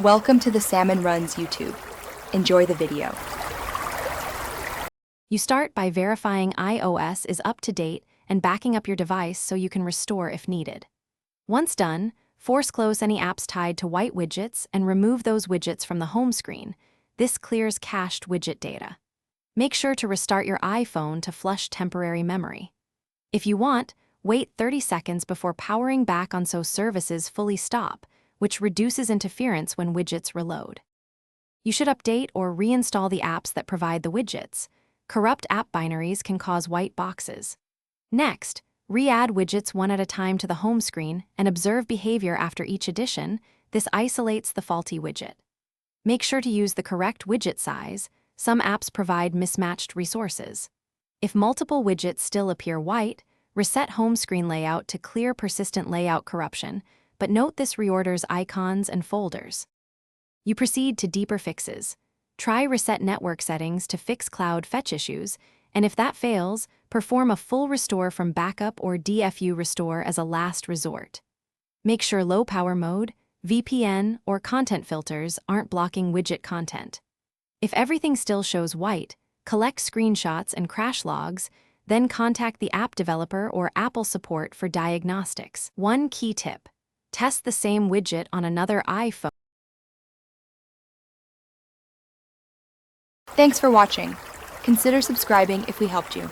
Welcome to the Salmon Runs YouTube. Enjoy the video. You start by verifying iOS is up to date and backing up your device so you can restore if needed. Once done, force close any apps tied to white widgets and remove those widgets from the home screen. This clears cached widget data. Make sure to restart your iPhone to flush temporary memory. If you want, wait 30 seconds before powering back on so services fully stop, which reduces interference when widgets reload. You should update or reinstall the apps that provide the widgets. Corrupt app binaries can cause white boxes. Next, re-add widgets one at a time to the home screen and observe behavior after each addition. This isolates the faulty widget. Make sure to use the correct widget size. Some apps provide mismatched resources. If multiple widgets still appear white, reset home screen layout to clear persistent layout corruption, but note this reorders icons and folders. You proceed to deeper fixes. Try reset network settings to fix cloud fetch issues, and if that fails, perform a full restore from backup or DFU restore as a last resort. Make sure low power mode, VPN, or content filters aren't blocking widget content. If everything still shows white, collect screenshots and crash logs, then contact the app developer or Apple support for diagnostics. One key tip: test the same widget on another iPhone. Thanks for watching. Consider subscribing if we helped you.